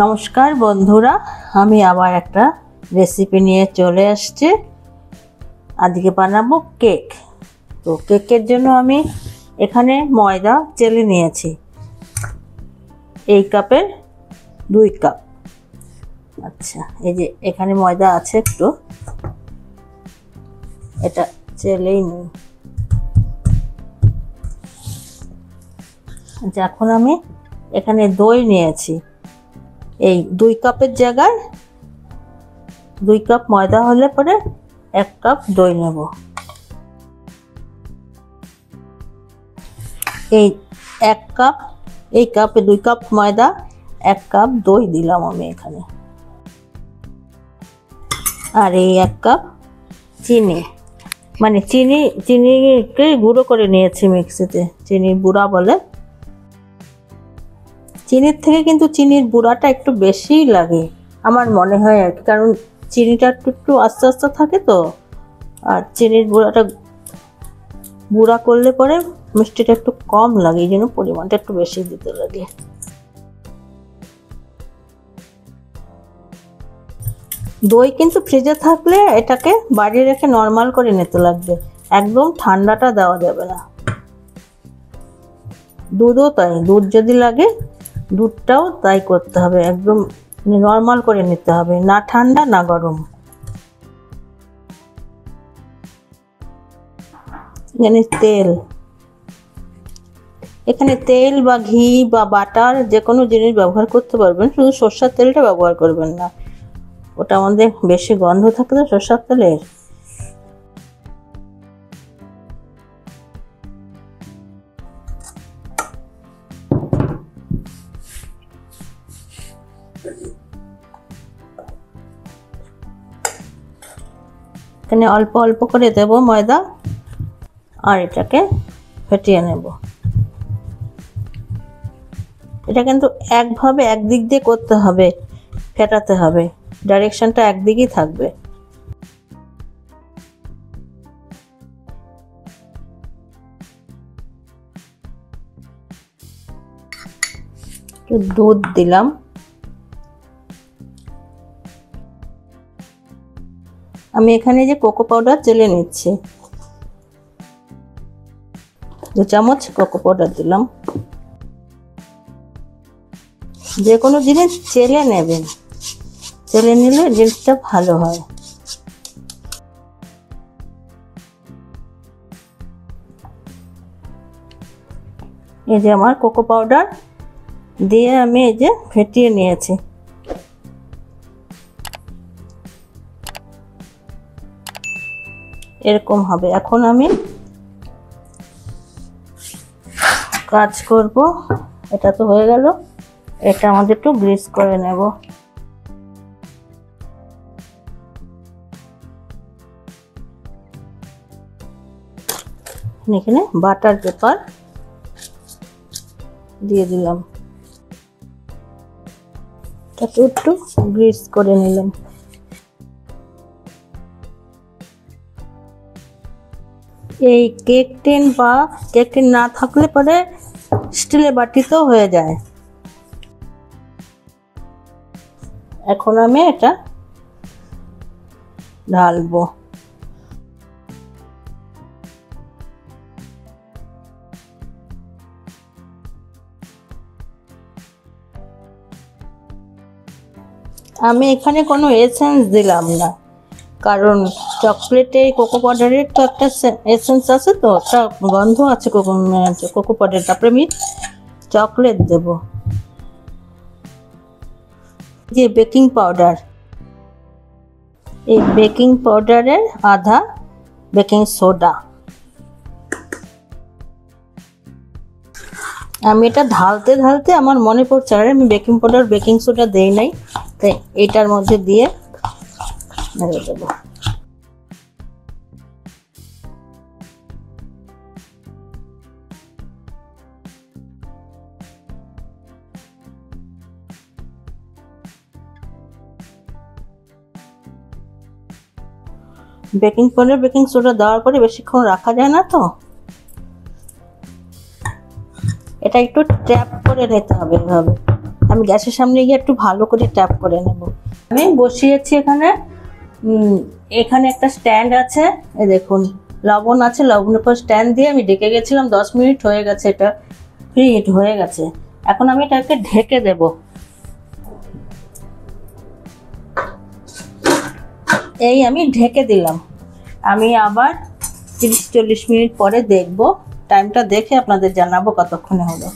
নমস্কার বন্ধুরা, আমি আবার একটা রেসিপি নিয়ে চলে আসছি। আজকে বানাবো কেক। তো কেকের জন্য আমি এখানে ময়দা চেলে নিয়েছি এই কাপের 2 কাপ। আচ্ছা, এই যে এখানে ময়দা আছে একটু, এটা চেলেই নিই। আচ্ছা, এখন আমি এখানে দই নিয়েছি। এই 2 কাপের জায়গায় 2 কাপ ময়দা হলে পরে 1 কাপ দই নেব। এই 1 কাপ, এই কাপে 2 কাপ ময়দা, 1 কাপ দই দিলাম আমি এখানে। আর এই 1 কাপ চিনি, মানে চিনিকে গুঁড়ো করে নিয়েছি মিক্সিতে, চিনির গুঁড়া বলে। চিনির থেকে কিন্তু চিনির গুঁড়াটা একটু বেশিই লাগে আমার মনে হয় আর কি, কারণ চিনিটা একটু আস্তে আস্তে থাকে তো, আর চিনির গুঁড়া করলে পরে মিষ্টিটা একটু কম লাগে, এই জন্য পরিমাণটা একটু বেশি দিতে লাগে। দই কিন্তু ফ্রিজে থাকলে এটাকে বাড়িয়ে রেখে নর্মাল করে নিতে লাগবে, একদম ঠান্ডাটা দেওয়া যাবে না। দুধও তাই, দুধ যদি লাগে দুধটাও তাই করতে হবে, একদম নর্মাল করে নিতে হবে, না ঠান্ডা না গরম। এখানে তেল বা ঘি বা বাটার যে কোনো জিনিস ব্যবহার করতে পারবেন, শুধু সরষের তেলটা ব্যবহার করবেন না, ওটা আমাদের বেশি গন্ধ থাকে তো সরষের তেলের। এখানে অল্প অল্প করে দেব ময়দা, আর এটাকে ফেটিয়ে নেব। এটা কিন্তু একভাবে একদিক দিয়ে করতে হবে, ফেটাতে হবে, ডাইরেকশনটা একদিকেই থাকবে। একটু দুধ দিলাম, আমি এখানে যে কোকো পাউডার চেলে নিচ্ছি, 2 চামচ কোকো পাউডার দিলাম। যে কোনো জিনিস চেলে নেবেন, চেলে নিলে জিনিসটা ভালো হয়। এই যে আমার কোকো পাউডার দিয়ে আমি এই যে ফেটিয়ে নিয়েছি। এরকম হবে। এখন আমি কাজ করব, এটা তো হয়ে গেল, এটা আমাদের একটু গ্রিস করে নেব। এখানে বাটার পেপার দিয়ে দিলাম, এটাকে একটু গ্রিস করে নিলাম। এই কেক টিন বা কেক টিন না থাকলে পরে স্টিলের বাটিতেও হয়ে যায়। এখন আমি এটা ঢালবো। আমি এখানে কোনো এসেন্স দিলাম না, কারণ চকলেটে কোকো পাউডারের তো একটা এসেন্স আছে, তো একটা গন্ধ আছে কোকো পাউডার। তারপরে আমি চকলেট দেব। যে বেকিং পাউডার, এই বেকিং পাউডারের আধা বেকিং সোডা। আমি এটা ঢালতে ঢালতে আমার মনে পড়ছে আর আমি বেকিং পাউডার বেকিং সোডা দেই নাই, তাই এটার মধ্যে দিয়ে নেড়ে দেবো। বেকিং পাউডার বেকিং সোডা দেওয়ার পরে বেশিক্ষণ রাখা যায় না, তো এটা একটু ট্যাপ করে নিতে হবে এভাবে। আমি গ্যাসের সামনে গিয়ে একটু ভালো করে ট্যাপ করে নেব। আমি বসিয়েছি এখানে। এখানে একটা স্ট্যান্ড আছে, এই দেখুন লবণ আছে, লবণের উপর স্ট্যান্ড দিয়ে আমি ঢেকে গেছিলাম। 10 মিনিট হয়ে গেছে, এটা প্রি হিট হয়ে গেছে। এখন আমি এটাকে ঢেকে দেব। এই আমি ঢেকে দিলাম। আমি আবার 30-40 মিনিট পরে দেখব, টাইমটা দেখে আপনাদের জানাবো কতক্ষণে হলো।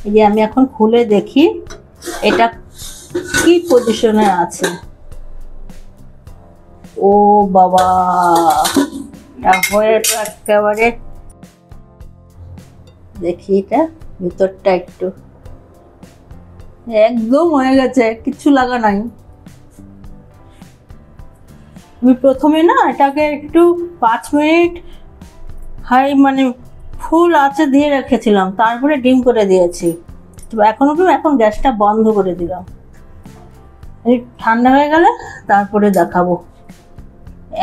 এই যে আমি এখন খুলে দেখি এটা কি পজিশনে আছে। ও বাবা, এটা হয়ে তো একেবারে, দেখি এটা ভিতরটা একটু, একদম হয়ে গেছে, কিছু লাগা নাই। আমি প্রথমে না এটাকে একটু 5 মিনিট হাই মানে ফুল আঁচে দিয়ে রেখেছিলাম, তারপরে ডিম করে দিয়েছি। এখন গ্যাসটা বন্ধ করে দিলাম। এই ঠান্ডা হয়ে গেলে তারপরে দেখাবো।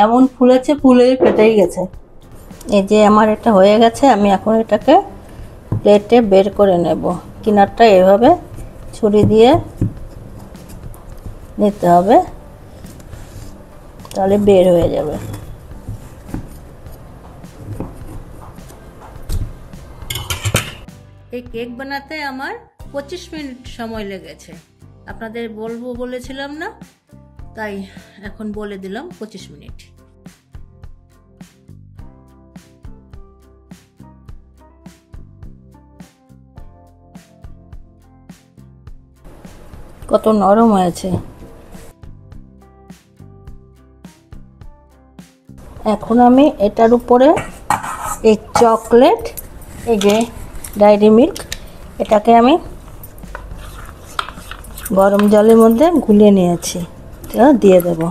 এমন ফুলেছে, ফুলে ফেটেই গেছে। এই যে আমার এটা হয়ে গেছে। আমি এখন এটাকে প্লেটে বের করে নেব। কিনারটা এভাবে ছুরি দিয়ে নিতে হবে, তাহলে বের হয়ে যাবে। এই কেক বানাতে আমার 25 মিনিট সময় লেগেছে। আপনাদের বলবো বলেছিলাম না, তাই এখন বলে দিলাম 25 মিনিট। কত নরম হয়েছে। এখন আমি এটার উপরে এই চকলেট, এই যে ডায়েরি মিল্ক, এটাকে আমি গরম জলের মধ্যে গুলিয়ে নিয়েছি, এটা দিয়ে দেব।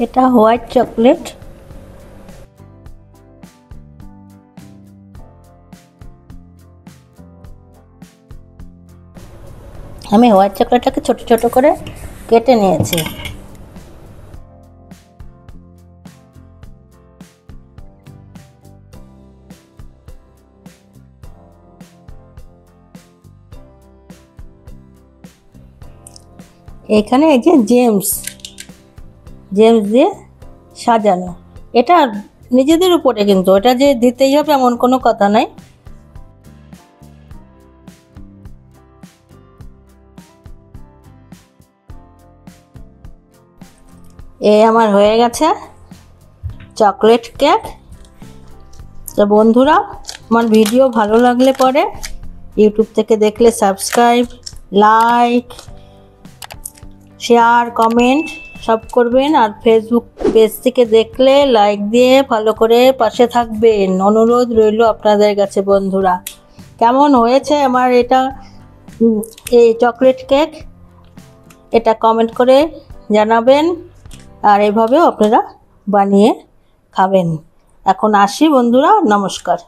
এটা হোয়াইট চকলেট। আমি হোয়াইট চকলেটটাকে ছোট ছোট করে কেটে নিয়েছি। এখানে এই যে জেমস দিয়ে সাজানো, এটা নিজেদের উপরে, কিন্তু এটা যে দিতেই হবে এমন কোনো কথা নাই। এই আমার হয়ে গেছে চকলেট কেক। তো বন্ধুরা, আমার ভিডিও ভালো লাগলে পরে ইউটিউব থেকে দেখলে সাবস্ক্রাইব, লাইক, শেয়ার, কমেন্ট সব করবেন। আর ফেসবুক পেজ থেকে দেখলে লাইক দিয়ে ভালো করে পাশে থাকবেন, অনুরোধ রইল আপনাদের কাছে। বন্ধুরা, কেমন হয়েছে আমার এটা এই চকলেট কেক, এটা কমেন্ট করে জানাবেন। আর এভাবেও আপনারা বানিয়ে খাবেন। এখন আসি বন্ধুরা, নমস্কার।